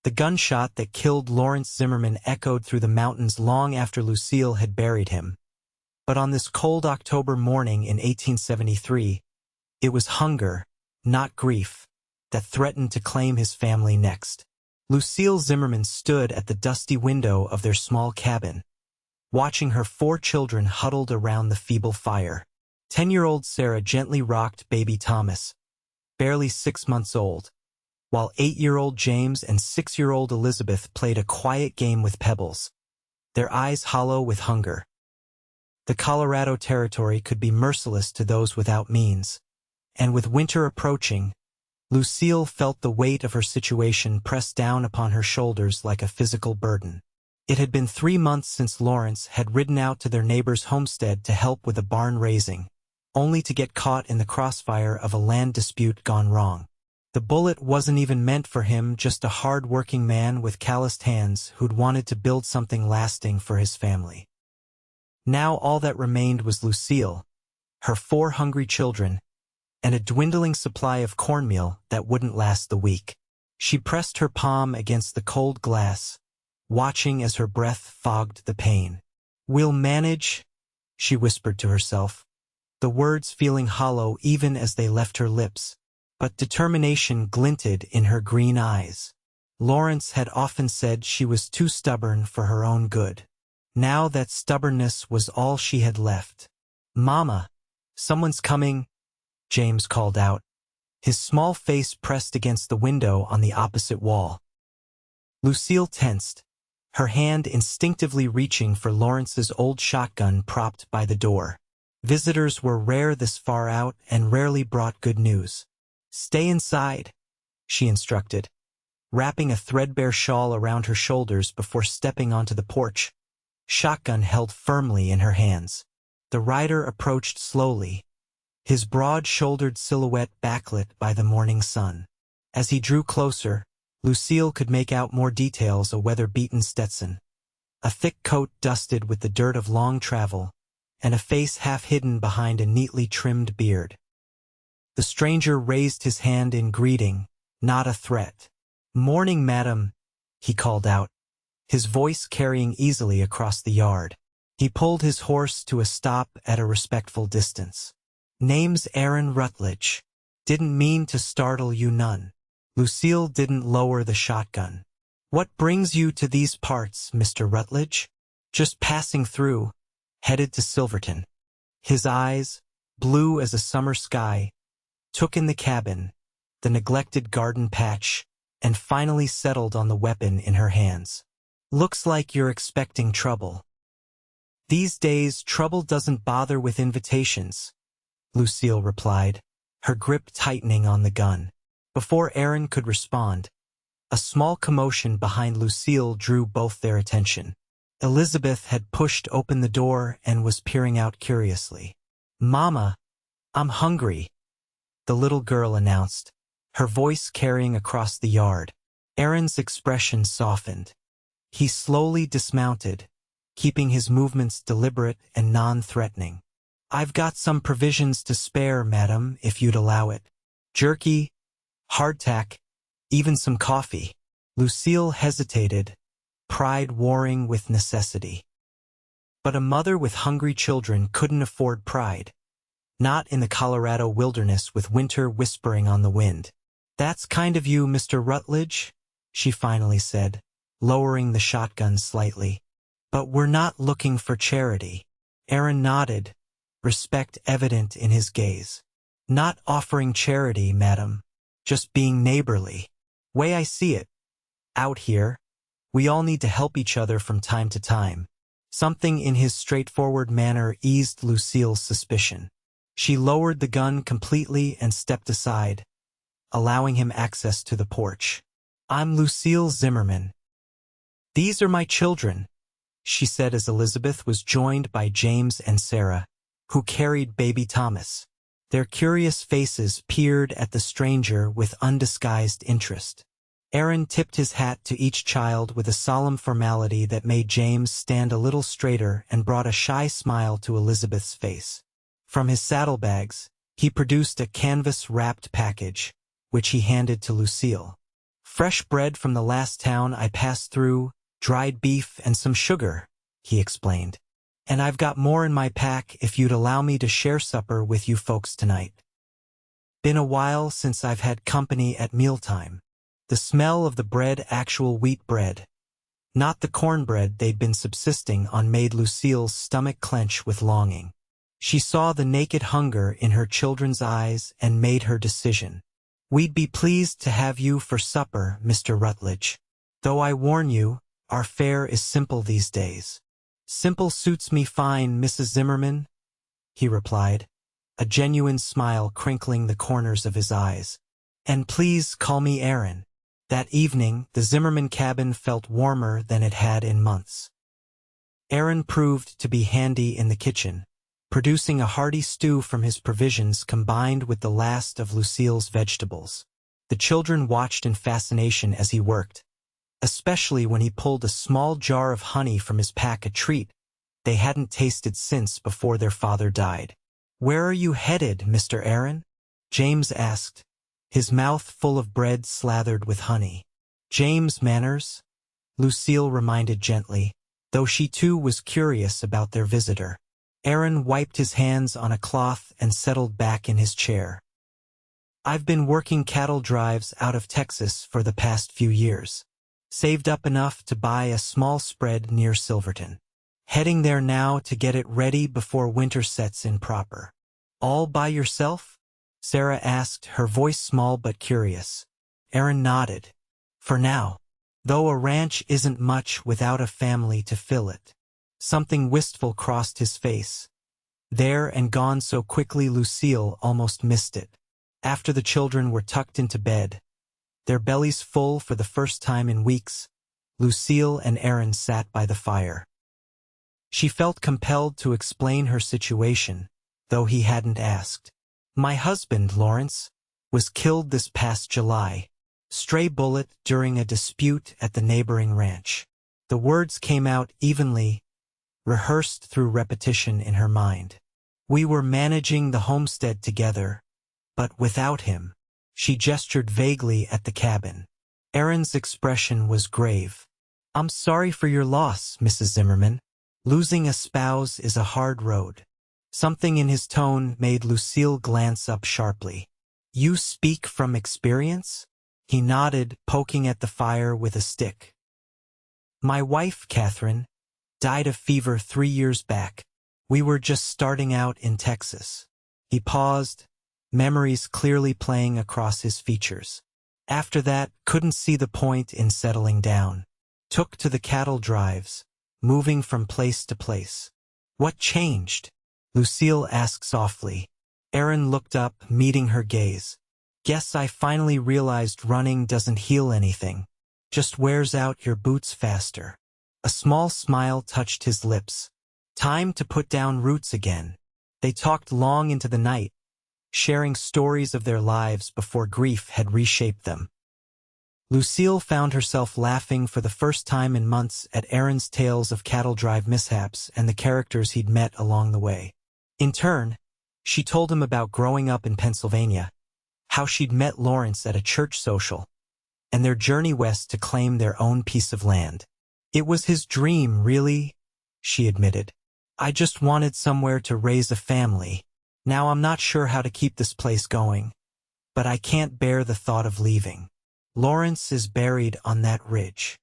The gunshot that killed Lawrence Zimmerman echoed through the mountains long after Lucille had buried him. But on this cold October morning in 1873, it was hunger, not grief, that threatened to claim his family next. Lucille Zimmerman stood at the dusty window of their small cabin, watching her 4 children huddled around the feeble fire. 10-year-old Sarah gently rocked baby Thomas, barely 6 months old, while 8-year-old James and 6-year-old Elizabeth played a quiet game with pebbles, their eyes hollow with hunger. The Colorado Territory could be merciless to those without means, and with winter approaching, Lucille felt the weight of her situation press down upon her shoulders like a physical burden. It had been 3 months since Lawrence had ridden out to their neighbor's homestead to help with a barn raising, only to get caught in the crossfire of a land dispute gone wrong. The bullet wasn't even meant for him, just a hard-working man with calloused hands who'd wanted to build something lasting for his family. Now all that remained was Lucille, her 4 hungry children, and a dwindling supply of cornmeal that wouldn't last the week. She pressed her palm against the cold glass, watching as her breath fogged the pain. "We'll manage," she whispered to herself, the words feeling hollow even as they left her lips, but determination glinted in her green eyes. Lawrence had often said she was too stubborn for her own good. Now that stubbornness was all she had left. "Mama, someone's coming," James called out, his small face pressed against the window on the opposite wall. Lucille tensed, her hand instinctively reaching for Lawrence's old shotgun propped by the door. Visitors were rare this far out and rarely brought good news. "Stay inside," she instructed, wrapping a threadbare shawl around her shoulders before stepping onto the porch, shotgun held firmly in her hands. The rider approached slowly, his broad-shouldered silhouette backlit by the morning sun. As he drew closer, Lucille could make out more details: a weather-beaten Stetson, a thick coat dusted with the dirt of long travel, and a face half hidden behind a neatly trimmed beard. The stranger raised his hand in greeting, not a threat. "Morning, madam," he called out, his voice carrying easily across the yard. He pulled his horse to a stop at a respectful distance. "Name's Aaron Rutledge. Didn't mean to startle you none." Lucille didn't lower the shotgun. "What brings you to these parts, Mr. Rutledge?" "Just passing through, headed to Silverton." His eyes, blue as a summer sky, took in the cabin, the neglected garden patch, and finally settled on the weapon in her hands. "Looks like you're expecting trouble." "These days, trouble doesn't bother with invitations," Lucille replied, her grip tightening on the gun. Before Aaron could respond, a small commotion behind Lucille drew both their attention. Elizabeth had pushed open the door and was peering out curiously. "Mama, I'm hungry," the little girl announced, her voice carrying across the yard. Aaron's expression softened. He slowly dismounted, keeping his movements deliberate and non-threatening. "I've got some provisions to spare, madam, if you'd allow it. Jerky, hardtack, even some coffee." Lucille hesitated, pride warring with necessity. But a mother with hungry children couldn't afford pride. Not in the Colorado wilderness with winter whispering on the wind. "That's kind of you, Mr. Rutledge," she finally said, lowering the shotgun slightly. "But we're not looking for charity." Aaron nodded, respect evident in his gaze. "Not offering charity, madam. Just being neighborly. Way I see it. Out here, we all need to help each other from time to time." Something in his straightforward manner eased Lucille's suspicion. She lowered the gun completely and stepped aside, allowing him access to the porch. "I'm Lucille Zimmerman. These are my children," she said as Elizabeth was joined by James and Sarah, who carried baby Thomas. Their curious faces peered at the stranger with undisguised interest. Aaron tipped his hat to each child with a solemn formality that made James stand a little straighter and brought a shy smile to Elizabeth's face. From his saddlebags, he produced a canvas-wrapped package, which he handed to Lucille. Fresh bread from the last town I passed through, dried beef and some sugar, he explained. And I've got more in my pack if you'd allow me to share supper with you folks tonight. Been a while since I've had company at mealtime. The smell of the bread, actual wheat bread, not the cornbread they'd been subsisting on, made Lucille's stomach clench with longing. She saw the naked hunger in her children's eyes and made her decision. We'd be pleased to have you for supper, Mr. Rutledge. Though I warn you, our fare is simple these days. Simple suits me fine, Mrs. Zimmerman, he replied, a genuine smile crinkling the corners of his eyes. And please call me Aaron. That evening, the Zimmerman cabin felt warmer than it had in months. Aaron proved to be handy in the kitchen, producing a hearty stew from his provisions combined with the last of Lucille's vegetables. The children watched in fascination as he worked, especially when he pulled a small jar of honey from his pack, a treat they hadn't tasted since before their father died. "Where are you headed, Mr. Aaron?" James asked, his mouth full of bread slathered with honey. "James Manners," Lucille reminded gently, though she too was curious about their visitor. Aaron wiped his hands on a cloth and settled back in his chair. "I've been working cattle drives out of Texas for the past few years. Saved up enough to buy a small spread near Silverton. Heading there now to get it ready before winter sets in proper." "All by yourself?" Sarah asked, her voice small but curious. Aaron nodded. "For now. Though a ranch isn't much without a family to fill it." Something wistful crossed his face. There and gone so quickly Lucille almost missed it. After the children were tucked into bed, their bellies full for the first time in weeks, Lucille and Aaron sat by the fire. She felt compelled to explain her situation, though he hadn't asked. "My husband, Lawrence, was killed this past July. Stray bullet during a dispute at the neighboring ranch." The words came out evenly, rehearsed through repetition in her mind. "We were managing the homestead together, but without him." She gestured vaguely at the cabin. Aaron's expression was grave. "I'm sorry for your loss, Mrs. Zimmerman. Losing a spouse is a hard road." Something in his tone made Lucille glance up sharply. "You speak from experience?" He nodded, poking at the fire with a stick. "My wife, Catherine, died of fever 3 years back. We were just starting out in Texas." He paused, memories clearly playing across his features. After that, couldn't see the point in settling down. Took to the cattle drives, moving from place to place. "What changed?" Lucille asked softly. Aaron looked up, meeting her gaze. "Guess I finally realized running doesn't heal anything. Just wears out your boots faster." A small smile touched his lips. Time to put down roots again. They talked long into the night, sharing stories of their lives before grief had reshaped them. Lucille found herself laughing for the first time in months at Aaron's tales of cattle drive mishaps and the characters he'd met along the way. In turn, she told him about growing up in Pennsylvania, how she'd met Lawrence at a church social, and their journey west to claim their own piece of land. "It was his dream, really," she admitted. "I just wanted somewhere to raise a family. Now I'm not sure how to keep this place going, but I can't bear the thought of leaving. Lawrence is buried on that ridge."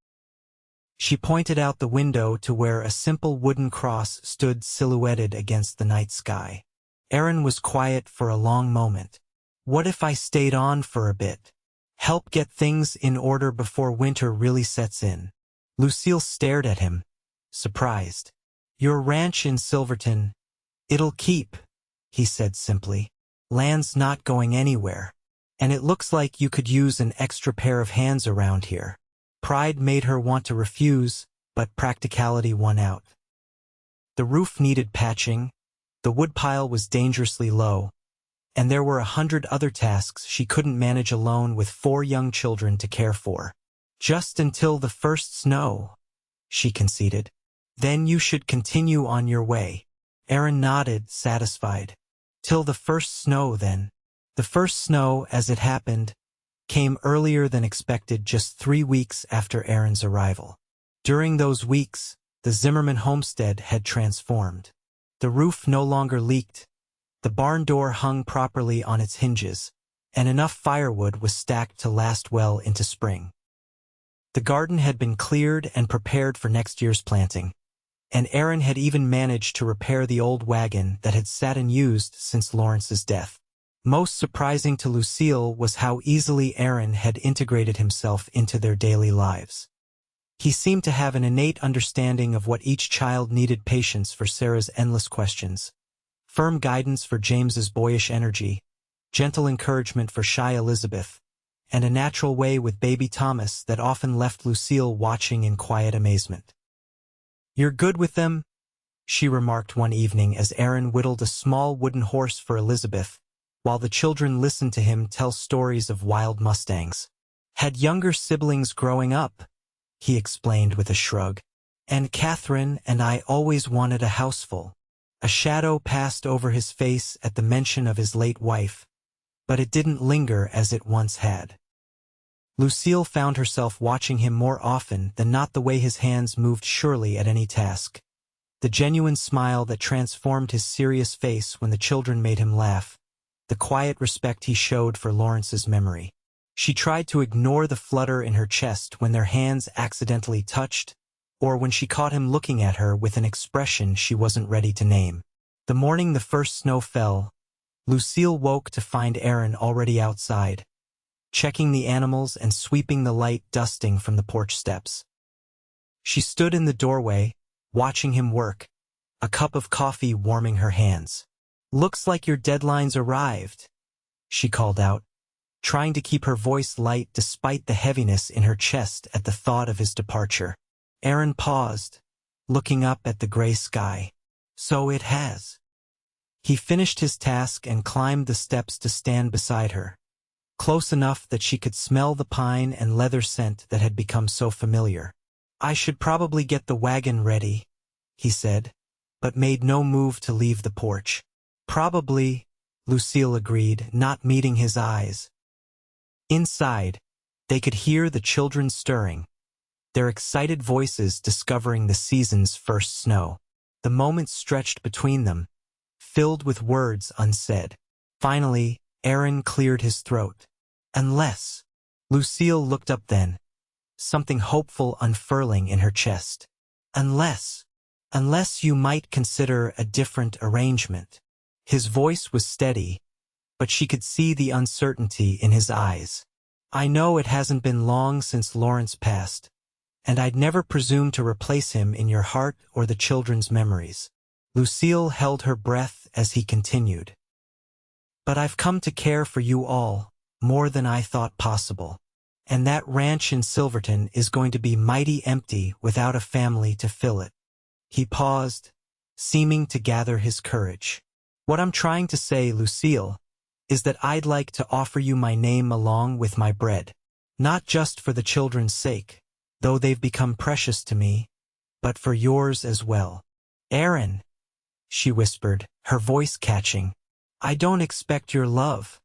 She pointed out the window to where a simple wooden cross stood silhouetted against the night sky. Aaron was quiet for a long moment. "What if I stayed on for a bit? Help get things in order before winter really sets in?" Lucille stared at him, surprised. "Your ranch in Silverton, it'll keep," he said simply. "Land's not going anywhere, and it looks like you could use an extra pair of hands around here." Pride made her want to refuse, but practicality won out. The roof needed patching, the woodpile was dangerously low, and there were 100 other tasks she couldn't manage alone with 4 young children to care for. "Just until the first snow," she conceded. "Then you should continue on your way." Aaron nodded, satisfied. "Till the first snow, then." The first snow, as it happened, came earlier than expected just 3 weeks after Aaron's arrival. During those weeks, the Zimmerman homestead had transformed. The roof no longer leaked, the barn door hung properly on its hinges, and enough firewood was stacked to last well into spring. The garden had been cleared and prepared for next year's planting, and Aaron had even managed to repair the old wagon that had sat unused since Lawrence's death. Most surprising to Lucille was how easily Aaron had integrated himself into their daily lives. He seemed to have an innate understanding of what each child needed: patience for Sarah's endless questions, firm guidance for James's boyish energy, gentle encouragement for shy Elizabeth, and a natural way with baby Thomas that often left Lucille watching in quiet amazement. "You're good with them?" she remarked one evening as Aaron whittled a small wooden horse for Elizabeth, while the children listened to him tell stories of wild mustangs. "Had younger siblings growing up," he explained with a shrug. "And Catherine and I always wanted a houseful." A shadow passed over his face at the mention of his late wife, but it didn't linger as it once had. Lucille found herself watching him more often than not, the way his hands moved surely at any task, the genuine smile that transformed his serious face when the children made him laugh, the quiet respect he showed for Lawrence's memory. She tried to ignore the flutter in her chest when their hands accidentally touched, or when she caught him looking at her with an expression she wasn't ready to name. The morning the first snow fell, Lucille woke to find Aaron already outside, checking the animals and sweeping the light dusting from the porch steps. She stood in the doorway, watching him work, a cup of coffee warming her hands. "Looks like your deadline's arrived," she called out, trying to keep her voice light despite the heaviness in her chest at the thought of his departure. Aaron paused, looking up at the gray sky. "So it has." He finished his task and climbed the steps to stand beside her, close enough that she could smell the pine and leather scent that had become so familiar. "I should probably get the wagon ready," he said, but made no move to leave the porch. "Probably," Lucille agreed, not meeting his eyes. Inside, they could hear the children stirring, their excited voices discovering the season's first snow. The moments stretched between them, filled with words unsaid. Finally, Aaron cleared his throat. "Unless..." Lucille looked up then, something hopeful unfurling in her chest. Unless you might consider a different arrangement." His voice was steady, but she could see the uncertainty in his eyes. "I know it hasn't been long since Lawrence passed, and I'd never presume to replace him in your heart or the children's memories." Lucille held her breath as he continued. "But I've come to care for you all, more than I thought possible. And that ranch in Silverton is going to be mighty empty without a family to fill it." He paused, seeming to gather his courage. "What I'm trying to say, Lucille, is that I'd like to offer you my name along with my bread. Not just for the children's sake, though they've become precious to me, but for yours as well." "Aaron," she whispered, her voice catching. "I don't expect your love,"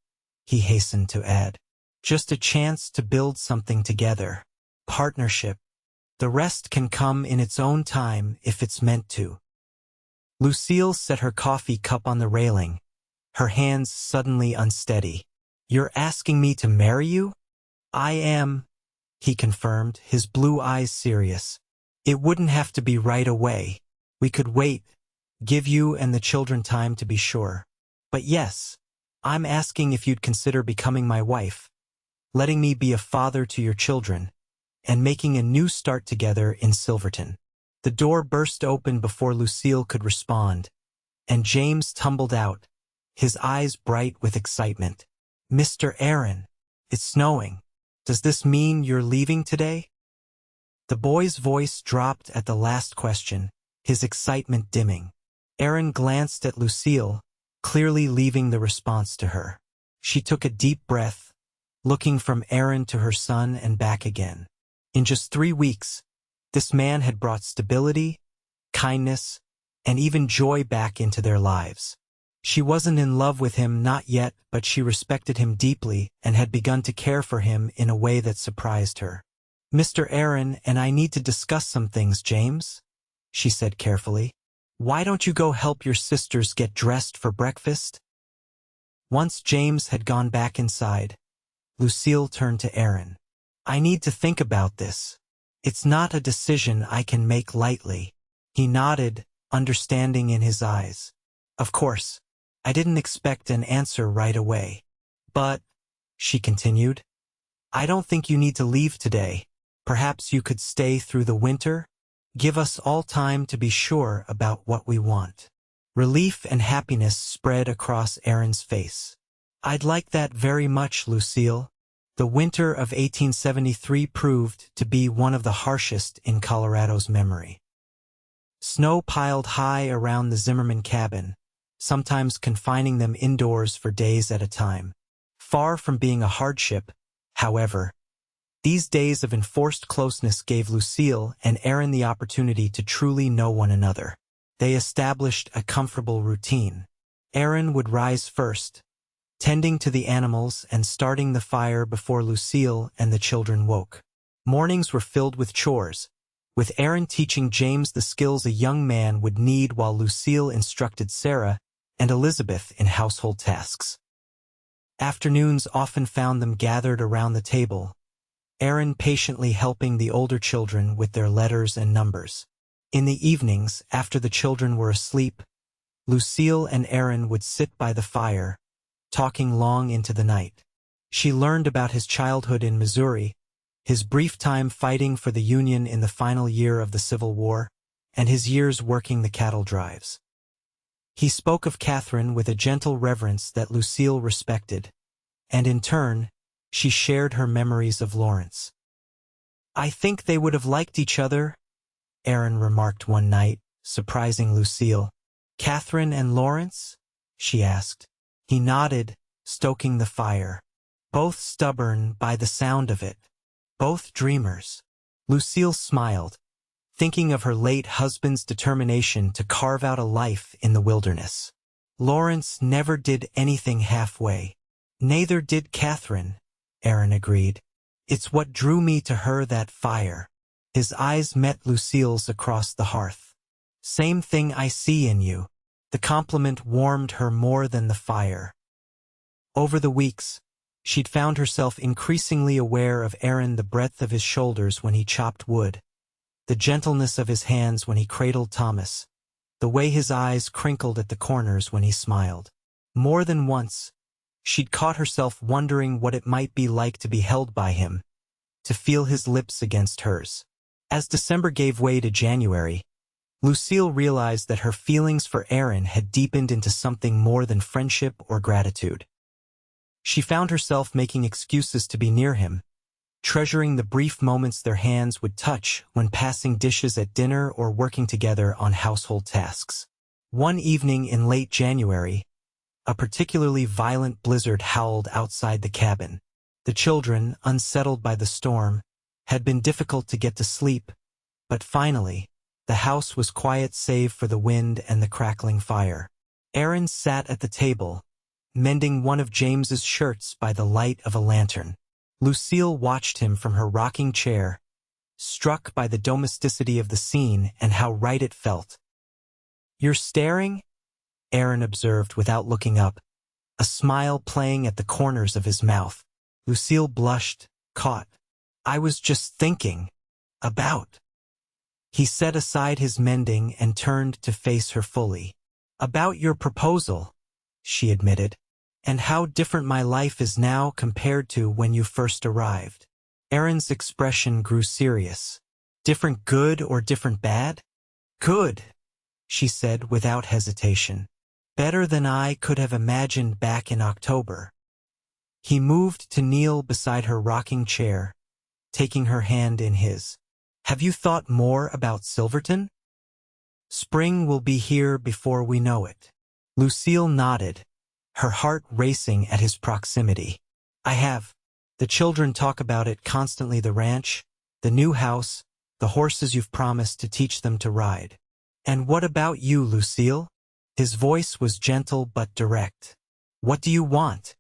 he hastened to add. "Just a chance to build something together. Partnership. The rest can come in its own time if it's meant to." Lucille set her coffee cup on the railing, her hands suddenly unsteady. "You're asking me to marry you?" "I am," he confirmed, his blue eyes serious. "It wouldn't have to be right away. We could wait, give you and the children time to be sure. But yes, I'm asking if you'd consider becoming my wife, letting me be a father to your children, and making a new start together in Silverton." The door burst open before Lucille could respond, and James tumbled out, his eyes bright with excitement. "Mr. Aaron, it's snowing. Does this mean you're leaving today?" The boy's voice dropped at the last question, his excitement dimming. Aaron glanced at Lucille, clearly leaving the response to her. She took a deep breath, looking from Aaron to her son and back again. In just 3 weeks, this man had brought stability, kindness, and even joy back into their lives. She wasn't in love with him, not yet, but she respected him deeply and had begun to care for him in a way that surprised her. "Mr. Aaron and I need to discuss some things, James," she said carefully. "Why don't you go help your sisters get dressed for breakfast?" Once James had gone back inside, Lucille turned to Aaron. "I need to think about this. It's not a decision I can make lightly." He nodded, understanding in his eyes. "Of course, I didn't expect an answer right away. But," she continued, "I don't think you need to leave today. Perhaps you could stay through the winter? Give us all time to be sure about what we want." Relief and happiness spread across Aaron's face. "I'd like that very much, Lucille." The winter of 1873 proved to be one of the harshest in Colorado's memory. Snow piled high around the Zimmerman cabin, sometimes confining them indoors for days at a time. Far from being a hardship, however, these days of enforced closeness gave Lucille and Aaron the opportunity to truly know one another. They established a comfortable routine. Aaron would rise first, tending to the animals and starting the fire before Lucille and the children woke. Mornings were filled with chores, with Aaron teaching James the skills a young man would need while Lucille instructed Sarah and Elizabeth in household tasks. Afternoons often found them gathered around the table, Aaron patiently helping the older children with their letters and numbers. In the evenings, after the children were asleep, Lucille and Aaron would sit by the fire, talking long into the night. She learned about his childhood in Missouri, his brief time fighting for the Union in the final year of the Civil War, and his years working the cattle drives. He spoke of Catherine with a gentle reverence that Lucille respected, and in turn, she shared her memories of Lawrence. "I think they would have liked each other," Aaron remarked one night, surprising Lucille. "Catherine and Lawrence?" she asked. He nodded, stoking the fire. "Both stubborn by the sound of it. Both dreamers." Lucille smiled, thinking of her late husband's determination to carve out a life in the wilderness. "Lawrence never did anything halfway." "Neither did Catherine," Aaron agreed. "It's what drew me to her, that fire." His eyes met Lucille's across the hearth. "Same thing I see in you." The compliment warmed her more than the fire. Over the weeks, she'd found herself increasingly aware of Aaron, the breadth of his shoulders when he chopped wood, the gentleness of his hands when he cradled Thomas, the way his eyes crinkled at the corners when he smiled. More than once, she'd caught herself wondering what it might be like to be held by him, to feel his lips against hers. As December gave way to January, Lucille realized that her feelings for Aaron had deepened into something more than friendship or gratitude. She found herself making excuses to be near him, treasuring the brief moments their hands would touch when passing dishes at dinner or working together on household tasks. One evening in late January, a particularly violent blizzard howled outside the cabin. The children, unsettled by the storm, had been difficult to get to sleep, but finally, the house was quiet save for the wind and the crackling fire. Aaron sat at the table, mending one of James's shirts by the light of a lantern. Lucille watched him from her rocking chair, struck by the domesticity of the scene and how right it felt. "You're staring?" Aaron observed without looking up, a smile playing at the corners of his mouth. Lucille blushed, caught. "I was just thinking about." He set aside his mending and turned to face her fully. "About your proposal," she admitted, "and how different my life is now compared to when you first arrived." Aaron's expression grew serious. "Different good or different bad?" "Good," she said without hesitation. "Better than I could have imagined back in October." He moved to kneel beside her rocking chair, taking her hand in his. "Have you thought more about Silverton? Spring will be here before we know it." Lucille nodded, her heart racing at his proximity. "I have. The children talk about it constantly, the ranch, the new house, the horses you've promised to teach them to ride." "And what about you, Lucille?" His voice was gentle but direct. "What do you want?"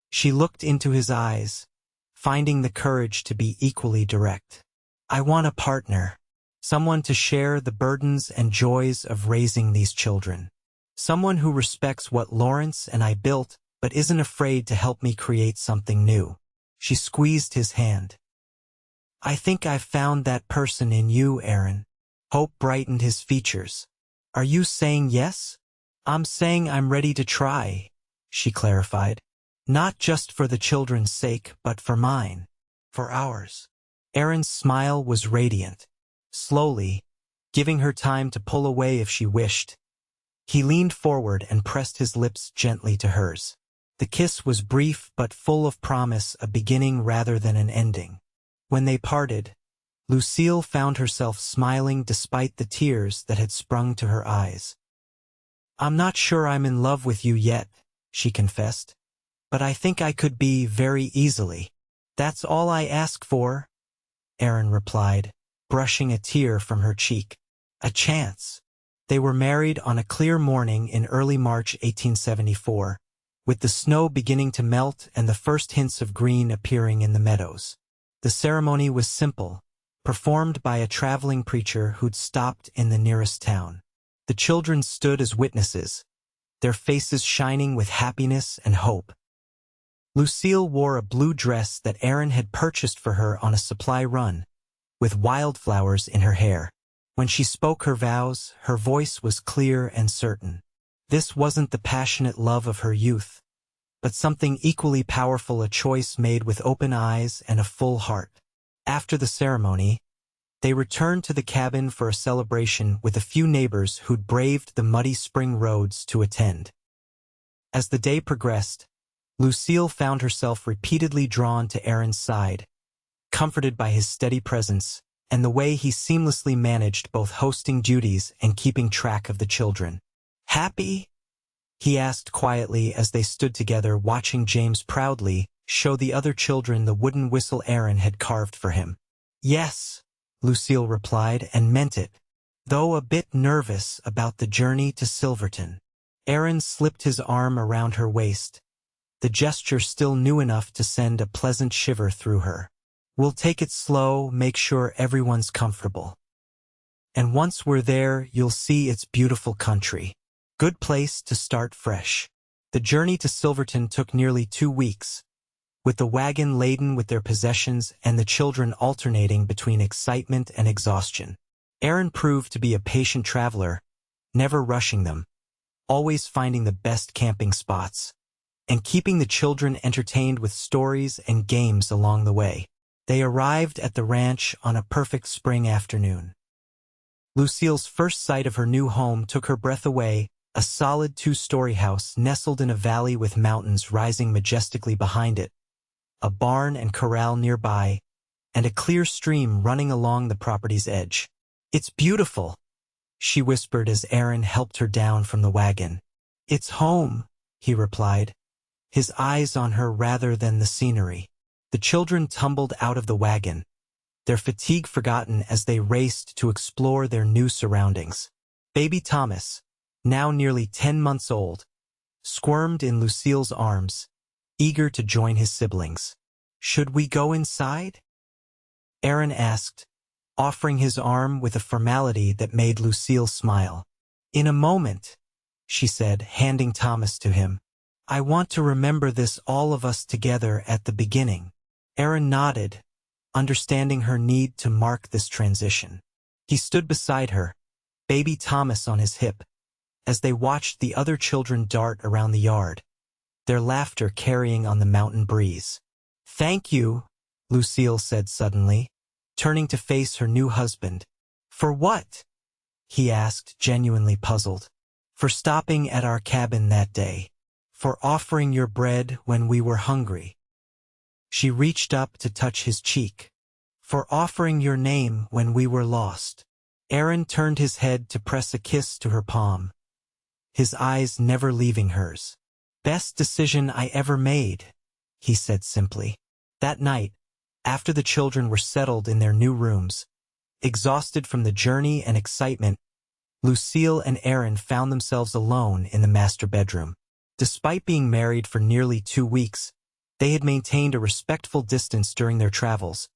She looked into his eyes, finding the courage to be equally direct. "I want a partner. Someone to share the burdens and joys of raising these children. Someone who respects what Lawrence and I built, but isn't afraid to help me create something new." She squeezed his hand. "I think I've found that person in you, Aaron." Hope brightened his features. "Are you saying yes?" "I'm saying I'm ready to try," she clarified. "Not just for the children's sake, but for mine. For ours." Aaron's smile was radiant. Slowly, giving her time to pull away if she wished, he leaned forward and pressed his lips gently to hers. The kiss was brief but full of promise, a beginning rather than an ending. When they parted, Lucille found herself smiling despite the tears that had sprung to her eyes. "I'm not sure I'm in love with you yet," she confessed, "but I think I could be very easily." "That's all I ask for," Aaron replied, brushing a tear from her cheek. "A chance." They were married on a clear morning in early March 1874, with the snow beginning to melt and the first hints of green appearing in the meadows. The ceremony was simple, performed by a traveling preacher who'd stopped in the nearest town. The children stood as witnesses, their faces shining with happiness and hope. Lucille wore a blue dress that Aaron had purchased for her on a supply run, with wildflowers in her hair. When she spoke her vows, her voice was clear and certain. This wasn't the passionate love of her youth, but something equally powerful, a choice made with open eyes and a full heart. After the ceremony, they returned to the cabin for a celebration with a few neighbors who'd braved the muddy spring roads to attend. As the day progressed, Lucille found herself repeatedly drawn to Aaron's side, comforted by his steady presence and the way he seamlessly managed both hosting duties and keeping track of the children. "Happy?" he asked quietly as they stood together watching James proudly show the other children the wooden whistle Aaron had carved for him. "Yes," Lucille replied, and meant it, though a bit nervous about the journey to Silverton. Aaron slipped his arm around her waist, the gesture still new enough to send a pleasant shiver through her. "We'll take it slow, make sure everyone's comfortable. And once we're there, you'll see it's beautiful country. Good place to start fresh." The journey to Silverton took nearly 2 weeks, with the wagon laden with their possessions and the children alternating between excitement and exhaustion. Aaron proved to be a patient traveler, never rushing them, always finding the best camping spots, and keeping the children entertained with stories and games along the way. They arrived at the ranch on a perfect spring afternoon. Lucille's first sight of her new home took her breath away, a solid 2-story house nestled in a valley with mountains rising majestically behind it, a barn and corral nearby, and a clear stream running along the property's edge. "It's beautiful," she whispered as Aaron helped her down from the wagon. "It's home," he replied, his eyes on her rather than the scenery. The children tumbled out of the wagon, their fatigue forgotten as they raced to explore their new surroundings. Baby Thomas, now nearly 10 months old, squirmed in Lucille's arms, eager to join his siblings. "Should we go inside?" Aaron asked, offering his arm with a formality that made Lucille smile. "In a moment," she said, handing Thomas to him. "I want to remember this, all of us together at the beginning." Aaron nodded, understanding her need to mark this transition. He stood beside her, baby Thomas on his hip, as they watched the other children dart around the yard, their laughter carrying on the mountain breeze. "Thank you," Lucille said suddenly, turning to face her new husband. "For what?" he asked, genuinely puzzled. "For stopping at our cabin that day. For offering your bread when we were hungry." She reached up to touch his cheek. "For offering your name when we were lost." Aaron turned his head to press a kiss to her palm, his eyes never leaving hers. "Best decision I ever made," he said simply. That night, after the children were settled in their new rooms, exhausted from the journey and excitement, Lucille and Aaron found themselves alone in the master bedroom. Despite being married for nearly 2 weeks, they had maintained a respectful distance during their travels,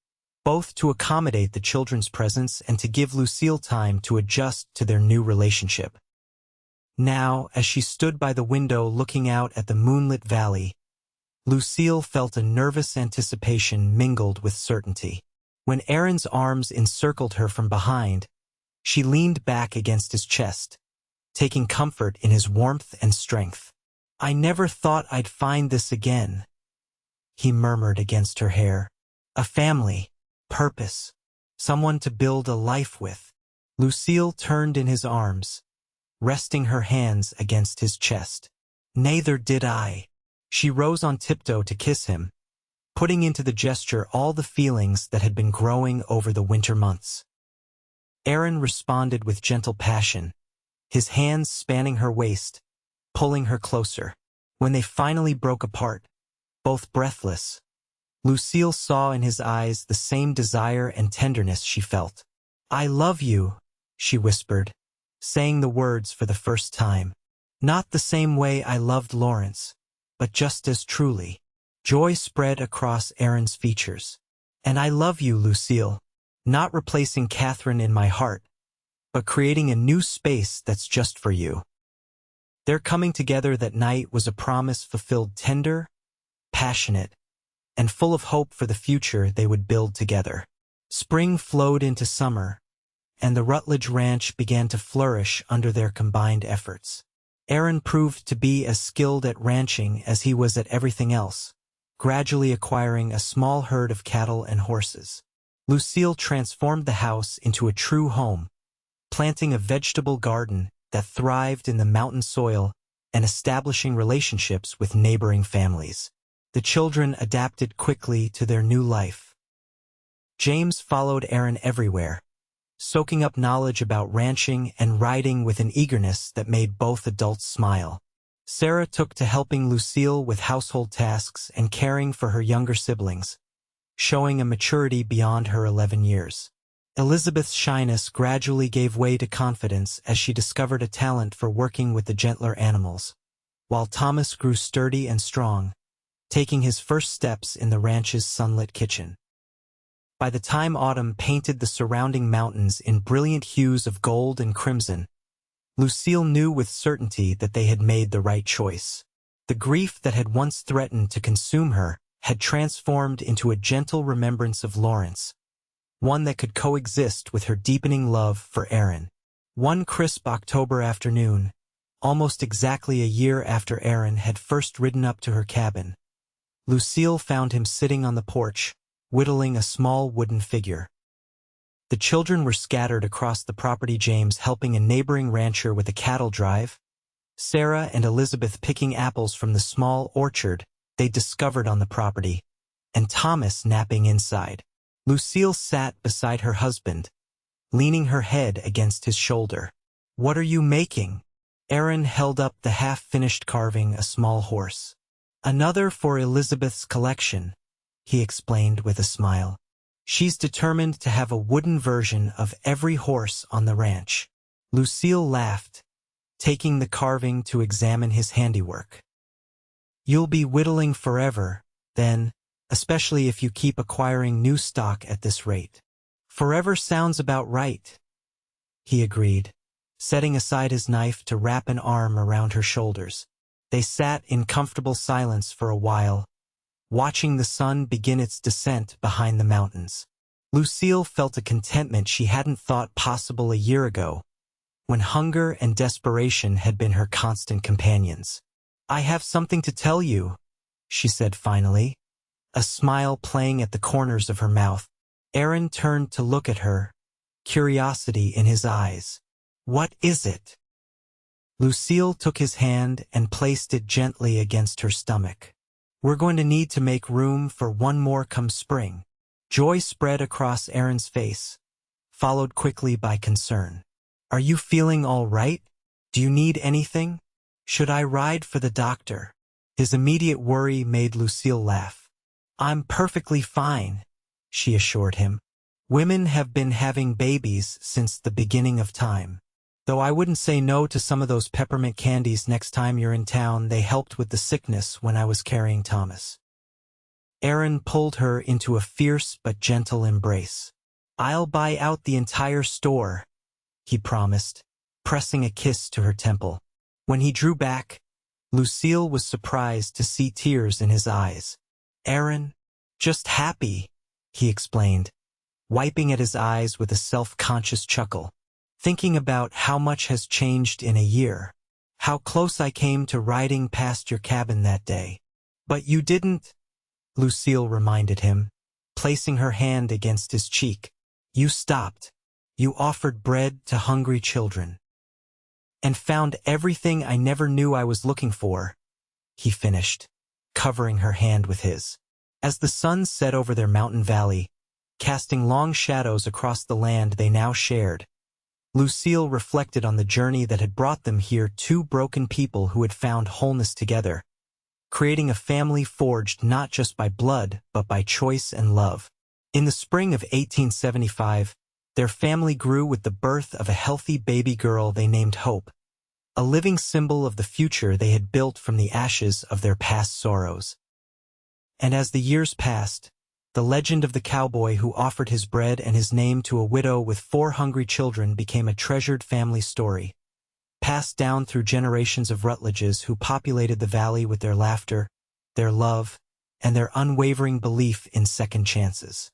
both to accommodate the children's presence and to give Lucille time to adjust to their new relationship. Now, as she stood by the window looking out at the moonlit valley, Lucille felt a nervous anticipation mingled with certainty. When Aaron's arms encircled her from behind, she leaned back against his chest, taking comfort in his warmth and strength. "I never thought I'd find this again," he murmured against her hair. "A family, purpose, someone to build a life with." Lucille turned in his arms, resting her hands against his chest. "Neither did I." She rose on tiptoe to kiss him, putting into the gesture all the feelings that had been growing over the winter months. Aaron responded with gentle passion, his hands spanning her waist, pulling her closer. When they finally broke apart, both breathless, Lucille saw in his eyes the same desire and tenderness she felt. "I love you," she whispered, saying the words for the first time. "Not the same way I loved Lawrence, but just as truly." Joy spread across Aaron's features. "And I love you, Lucille, not replacing Catherine in my heart, but creating a new space that's just for you." Their coming together that night was a promise fulfilled, tender, passionate, and full of hope for the future they would build together. Spring flowed into summer, and the Rutledge Ranch began to flourish under their combined efforts. Aaron proved to be as skilled at ranching as he was at everything else, gradually acquiring a small herd of cattle and horses. Lucille transformed the house into a true home, planting a vegetable garden that thrived in the mountain soil and establishing relationships with neighboring families. The children adapted quickly to their new life. James followed Aaron everywhere, soaking up knowledge about ranching and riding with an eagerness that made both adults smile. Sarah took to helping Lucille with household tasks and caring for her younger siblings, showing a maturity beyond her 11 years. Elizabeth's shyness gradually gave way to confidence as she discovered a talent for working with the gentler animals, while Thomas grew sturdy and strong, taking his first steps in the ranch's sunlit kitchen. By the time autumn painted the surrounding mountains in brilliant hues of gold and crimson, Lucille knew with certainty that they had made the right choice. The grief that had once threatened to consume her had transformed into a gentle remembrance of Lawrence, one that could coexist with her deepening love for Aaron. One crisp October afternoon, almost exactly a year after Aaron had first ridden up to her cabin, Lucille found him sitting on the porch, whittling a small wooden figure. The children were scattered across the property, James helping a neighboring rancher with a cattle drive, Sarah and Elizabeth picking apples from the small orchard they discovered on the property, and Thomas napping inside. Lucille sat beside her husband, leaning her head against his shoulder. "What are you making?" Aaron held up the half-finished carving, a small horse. "Another for Elizabeth's collection," he explained with a smile. "She's determined to have a wooden version of every horse on the ranch." Lucille laughed, taking the carving to examine his handiwork. "You'll be whittling forever, then, especially if you keep acquiring new stock at this rate." "Forever sounds about right," he agreed, setting aside his knife to wrap an arm around her shoulders. They sat in comfortable silence for a while, watching the sun begin its descent behind the mountains. Lucille felt a contentment she hadn't thought possible a year ago, when hunger and desperation had been her constant companions. "I have something to tell you," she said finally, a smile playing at the corners of her mouth. Aaron turned to look at her, curiosity in his eyes. "What is it?" Lucille took his hand and placed it gently against her stomach. "We're going to need to make room for one more come spring." Joy spread across Aaron's face, followed quickly by concern. "Are you feeling all right? Do you need anything? Should I ride for the doctor?" His immediate worry made Lucille laugh. "I'm perfectly fine," she assured him. "Women have been having babies since the beginning of time." Though I wouldn't say no to some of those peppermint candies next time you're in town. They helped with the sickness when I was carrying Thomas." Aaron pulled her into a fierce but gentle embrace. "I'll buy out the entire store," he promised, pressing a kiss to her temple. When he drew back, Lucille was surprised to see tears in his eyes. "Aaron, just happy," he explained, wiping at his eyes with a self-conscious chuckle. "Thinking about how much has changed in a year. How close I came to riding past your cabin that day." "But you didn't," Lucille reminded him, placing her hand against his cheek. "You stopped. You offered bread to hungry children. And found everything I never knew I was looking for," he finished, covering her hand with his. As the sun set over their mountain valley, casting long shadows across the land they now shared, Lucille reflected on the journey that had brought them here, two broken people who had found wholeness together, creating a family forged not just by blood but by choice and love. In the spring of 1875, their family grew with the birth of a healthy baby girl they named Hope, a living symbol of the future they had built from the ashes of their past sorrows. And as the years passed, the legend of the cowboy who offered his bread and his name to a widow with 4 hungry children became a treasured family story, passed down through generations of Rutledges who populated the valley with their laughter, their love, and their unwavering belief in second chances.